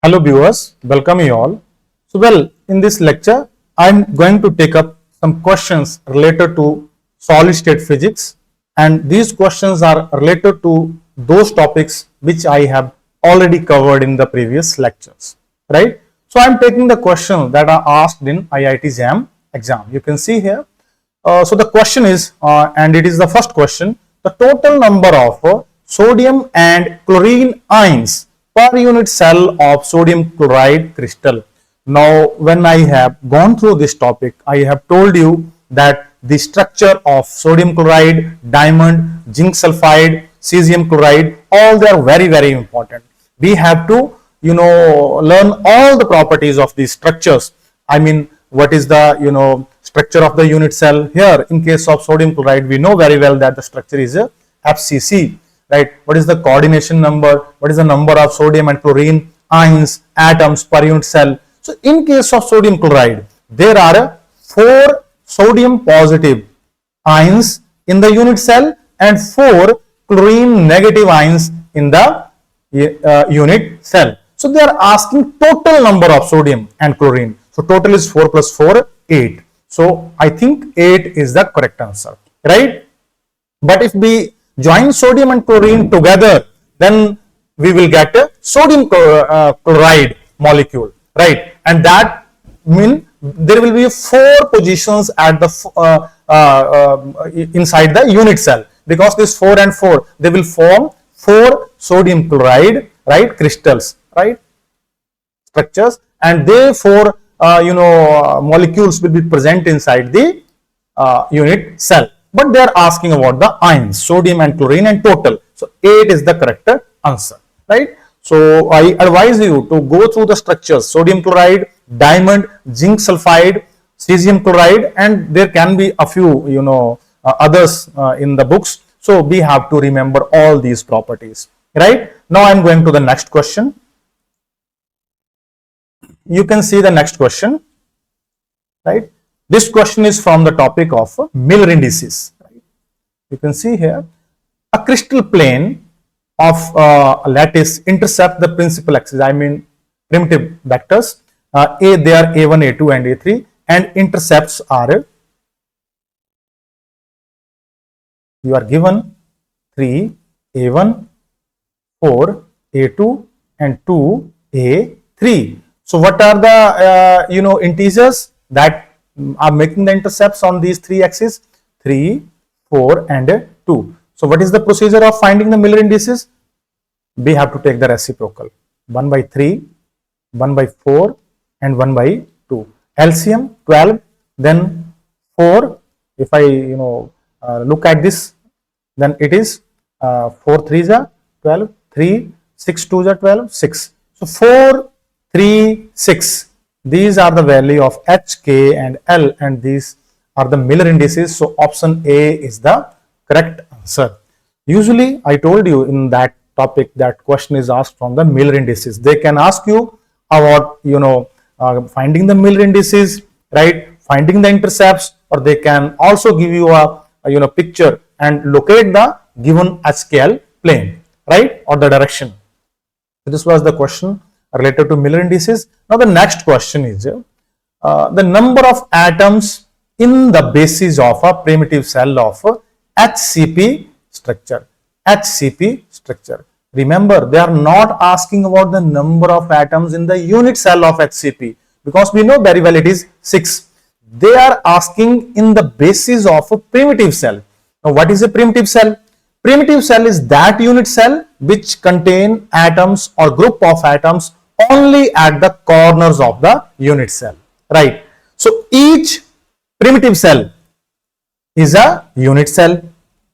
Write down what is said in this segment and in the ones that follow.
Hello viewers, welcome you all. In this lecture, I am going to take up some questions related to solid state physics, and these questions are related to those topics which I have already covered in the previous lectures, right? So I am taking the questions that are asked in IIT JAM exam. You can see here. So the question is, and it is the first question, the total number of sodium and chlorine ions per unit cell of sodium chloride crystal. Now, when I have gone through this topic, I have told you that the structure of sodium chloride, diamond, zinc sulfide, cesium chloride, all they are very important. We have to, learn all the properties of these structures. I mean, what is the, structure of the unit cell here? In case of sodium chloride, we know very well that the structure is a FCC. Right? What is the coordination number? What is the number of sodium and chlorine ions, atoms per unit cell? So in case of sodium chloride, there are 4 sodium positive ions in the unit cell and 4 chlorine negative ions in the unit cell. So they are asking total number of sodium and chlorine. So total is 4 plus 4, 8. So I think 8 is the correct answer, right? But if we join sodium and chlorine together, then we will get a sodium chloride molecule, right? And that means there will be 4 positions at the inside the unit cell, because this 4 and 4, they will form 4 sodium chloride, right, crystals, right, structures, and therefore molecules will be present inside the unit cell. But they are asking about the ions, sodium and chlorine, and total. So 8 is the correct answer, right? So I advise you to go through the structures: sodium chloride, diamond, zinc sulfide, cesium chloride, and there can be a few, others in the books. So we have to remember all these properties, right? Now I am going to the next question. You can see the next question, right? This question is from the topic of Miller indices. Right? You can see here, a crystal plane of a lattice intercept the principal axis, I mean primitive vectors. They are A1, A2 and A3, and intercepts are, you are given 3, A1, 4, A2 and 2, A3. So what are the integers that are making the intercepts on these 3 axes? 3, 4 and 2. So what is the procedure of finding the Miller indices? We have to take the reciprocal, 1 by 3, 1 by 4 and 1 by 2. LCM 12, then 4. If I look at this, then it is 4 3s are 12, 3 6 2s are 12, 6. So 4 3 6, these are the value of H, K and L, and these are the Miller indices. So option A is the correct answer. Usually I told you in that topic that question is asked from the Miller indices. They can ask you about finding the Miller indices, right, finding the intercepts, or they can also give you a picture and locate the given HKL plane, right, or the direction. So this was the question related to Miller indices. Now the next question is the number of atoms in the basis of a primitive cell of HCP structure. HCP structure. Remember, they are not asking about the number of atoms in the unit cell of HCP, because we know very well it is 6. They are asking in the basis of a primitive cell. Now what is a primitive cell? Primitive cell is that unit cell which contain atoms or group of atoms only at the corners of the unit cell, right? So each primitive cell is a unit cell,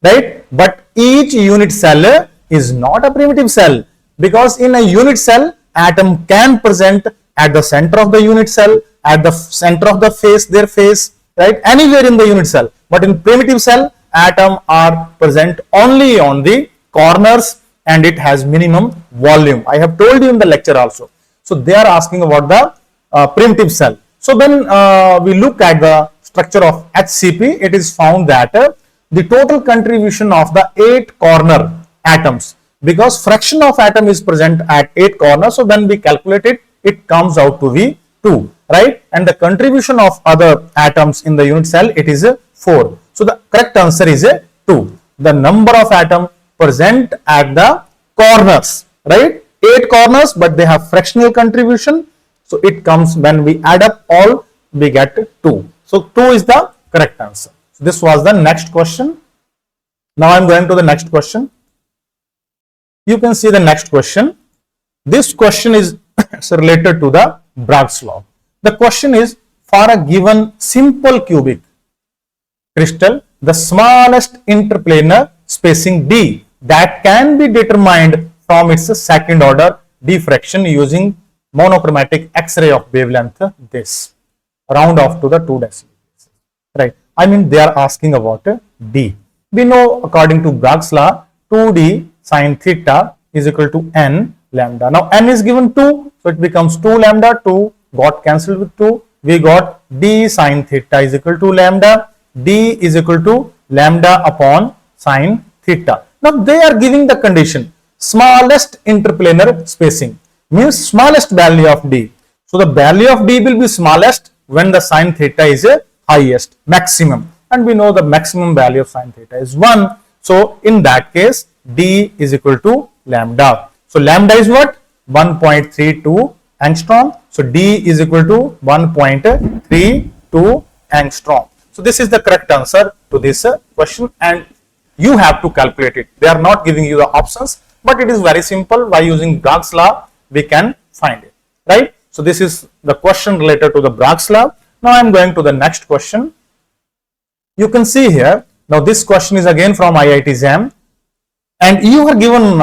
right? But each unit cell is not a primitive cell, because in a unit cell, atom can present at the center of the unit cell, at the center of the face, their face, right? Anywhere in the unit cell. But in primitive cell, atom are present only on the corners, and it has minimum volume. I have told you in the lecture also. So they are asking about the primitive cell. So when we look at the structure of HCP, it is found that the total contribution of the 8 corner atoms because fraction of atom is present at 8 corners. So when we calculate it, it comes out to be 2, right? And the contribution of other atoms in the unit cell, it is 4. So the correct answer is 2. The number of atoms present at the corners, right? 8 corners, but they have fractional contribution. So it comes, when we add up all, we get 2. So 2 is the correct answer. So this was the next question. Now I am going to the next question. You can see the next question. This question is related to the Bragg's law. The question is, for a given simple cubic crystal, the smallest interplanar spacing D that can be determined from its second order diffraction using monochromatic X-ray of wavelength this. Round off to the 2 decibels. Right. I mean, they are asking about D. We know according to Bragg's law, 2D sine theta is equal to n lambda. Now n is given 2, so it becomes 2 lambda. 2 got cancelled with 2. We got d sine theta is equal to lambda. D is equal to lambda upon sine theta. Now they are giving the condition smallest interplanar spacing, means smallest value of D. So the value of D will be smallest when the sine theta is highest, maximum, and we know the maximum value of sine theta is 1. So in that case, D is equal to lambda. So lambda is what? 1.32 angstrom. So D is equal to 1.32 angstrom. So this is the correct answer to this question, and you have to calculate it. They are not giving you the options, but it is very simple. By using Bragg's law, we can find it, right? So this is the question related to the Bragg's law. Now I am going to the next question. You can see here, now this question is again from IIT JAM, and you are given,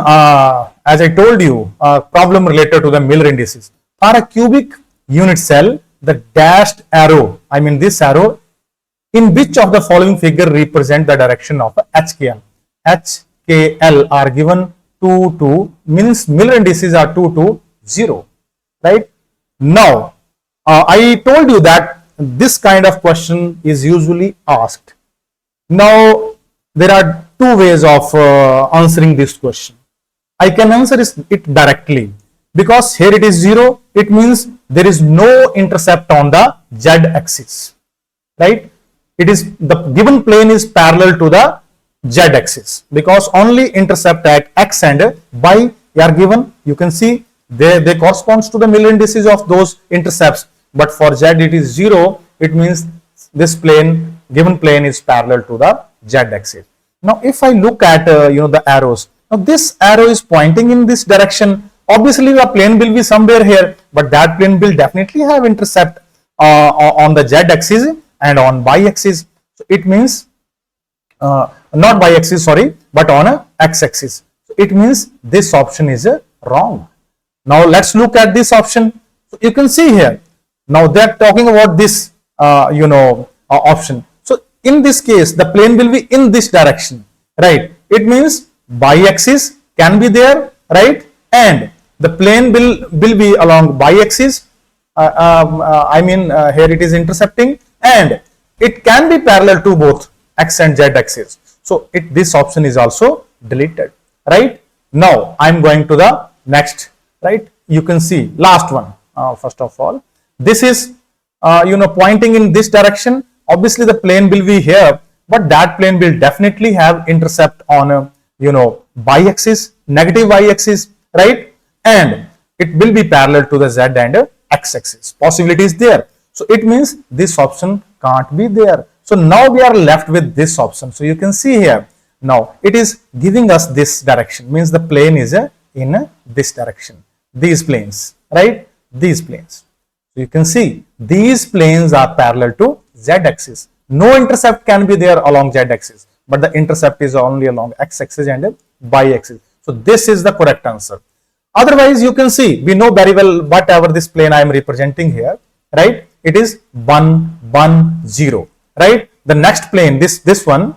as I told you, a problem related to the Miller indices. For a cubic unit cell, the dashed arrow, I mean this arrow, in which of the following figure represent the direction of HKL? HKL are given 2, 2, means Miller indices are 2, 2, 0, right? Now, I told you that this kind of question is usually asked. Now, there are 2 ways of answering this question. I can answer it directly, because here it is 0, it means there is no intercept on the Z axis, right? It is, the given plane is parallel to the Z axis, because only intercept at X and Y are given. You can see they corresponds to the Miller indices of those intercepts, but for Z it is 0. It means this plane, given plane, is parallel to the Z axis. Now if I look at the arrows, now this arrow is pointing in this direction. Obviously the plane will be somewhere here, but that plane will definitely have intercept on the Z axis and on Y axis. So it means not Y axis, sorry, but on a X axis. So it means this option is wrong. Now let's look at this option. So you can see here, now they are talking about this option. So in this case, the plane will be in this direction, right? It means Y axis can be there, right? And the plane will be along Y axis. Here it is intercepting, and it can be parallel to both X and Z axis. So this option is also deleted, right? Now I am going to the next, right? You can see last one. First of all, this is pointing in this direction. Obviously the plane will be here, but that plane will definitely have intercept on Y axis, negative Y axis, right? And it will be parallel to the Z and X axis. Possibility is there. So it means this option can't be there. So now we are left with this option. So you can see here, now it is giving us this direction, means the plane is in this direction. These planes, right? These planes. So you can see these planes are parallel to Z axis. No intercept can be there along Z axis, but the intercept is only along X axis and Y axis. So this is the correct answer. Otherwise, you can see, we know very well whatever this plane I am representing here, right? It is 1, 1, 0, right? The next plane, this one,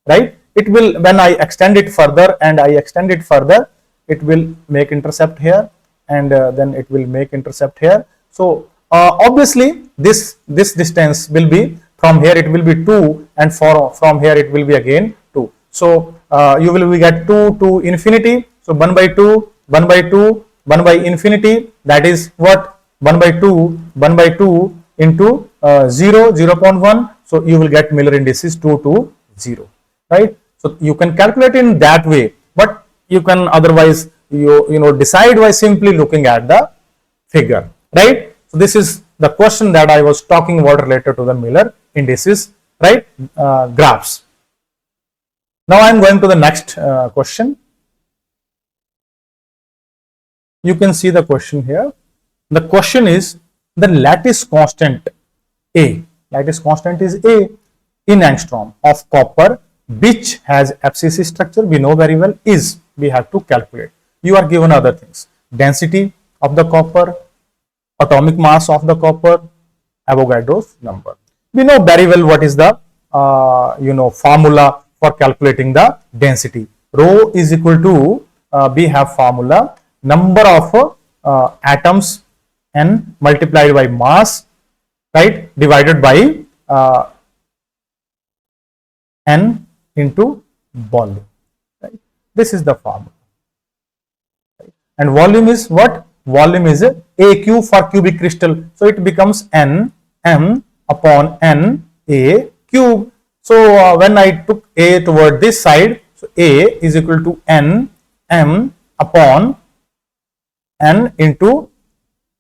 right? It will, when I extend it further and I extend it further, it will make intercept here, and then it will make intercept here. So obviously this distance will be, from here it will be 2, and from here it will be again 2. So you will get 2 to infinity, So 1 by 2, 1 by 2, 1 by infinity, that is what? 1 by 2, 1 by 2 into 0, 0.1. So you will get Miller indices 2 to 0, right? So you can calculate in that way, but you can otherwise decide by simply looking at the figure, right? So this is the question that I was talking about related to the Miller indices, right? Graphs. Now I am going to the next question. You can see the question here. The question is the lattice constant A. Lattice constant is A in angstrom of copper, which has FCC structure. We know very well is. We have to calculate. You are given other things: density of the copper, atomic mass of the copper, Avogadro's number. We know very well what is the formula for calculating the density. Rho is equal to we have formula number of atoms n multiplied by mass, right, divided by n into volume. Right? This is the formula. Right? And volume is what? Volume is AQ for cubic crystal. So it becomes N M upon N A cube. So when I took A toward this side, so A is equal to N M upon N into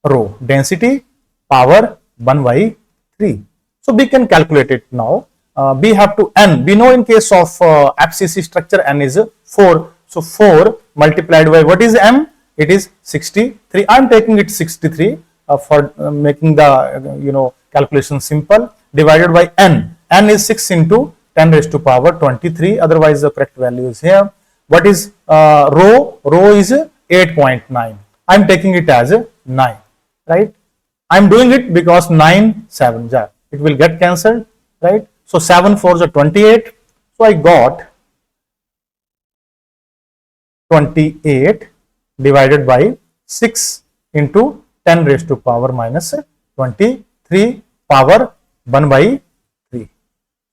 rho. Density power 1 by 3. So we can calculate it now. We have to N. We know in case of FCC structure N is 4. So 4 multiplied by what is M? It is 63. I am taking it 63 for making the calculation simple. Divided by N. N is 6 into 10 raised to power 23. Otherwise the correct value is here. What is rho? Rho is 8.9. I am taking it as 9. Right? I am doing it because 9 7. It will get cancelled. Right? So 7 4s are 28. So I got 28 divided by 6 into 10 raised to power minus 23 power 1 by 3.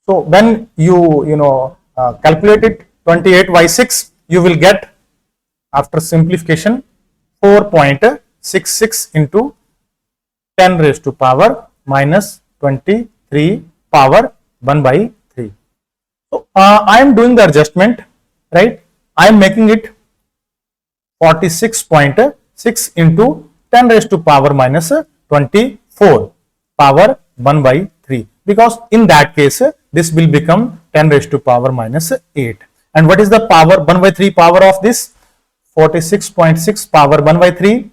So when you calculate it 28 by 6, you will get, after simplification, 4.66 into 10 raised to power minus 23 power 1 by 3. So I am doing the adjustment, right? I am making it 46.6 into 10 raised to power minus 24 power 1 by 3, because in that case this will become 10 raised to power minus 8. And what is the power 1 by 3 power of this? 46.6 power 1 by 3,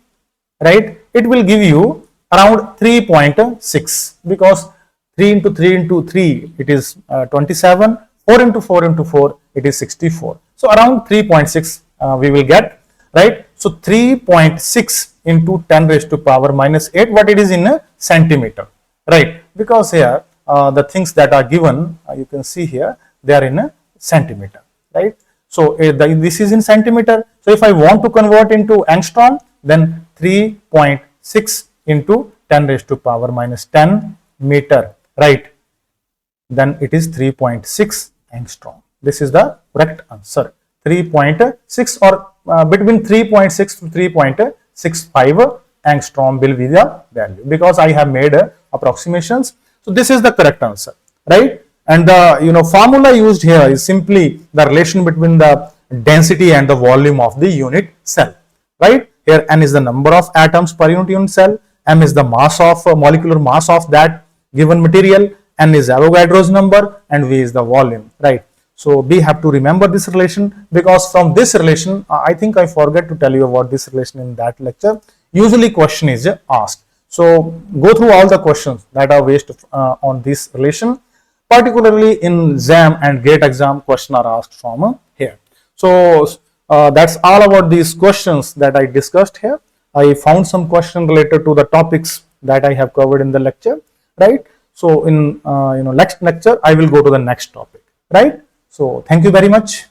right? It will give you around 3.6, because 3 into 3 into 3 it is 27, 4 into 4 into 4 it is 64. So around 3.6 we will get, right? So 3.6 into 10 raised to power minus 8, what it is in a centimeter, right? Because here the things that are given, you can see here, they are in a centimeter, right? So this is in centimeter. So if I want to convert into angstrom, then 3.6 into 10 raised to power minus 10 meter, right? Then it is 3.6 angstrom. This is the correct answer. 3.6 or between 3.6 to 3.65 angstrom will be the value, because I have made approximations. So this is the correct answer, right? And the formula used here is simply the relation between the density and the volume of the unit cell, right? Here N is the number of atoms per unit cell, M is the mass of molecular mass of that given material, N is Avogadro's number, and V is the volume, right? So we have to remember this relation, because from this relation, I think I forgot to tell you about this relation in that lecture. Usually question is asked. So go through all the questions that are based on this relation. Particularly in exam and GATE exam, questions are asked from here. So that's all about these questions that I discussed here. I found some questions related to the topics that I have covered in the lecture, right? So in next lecture, I will go to the next topic, right? So thank you very much.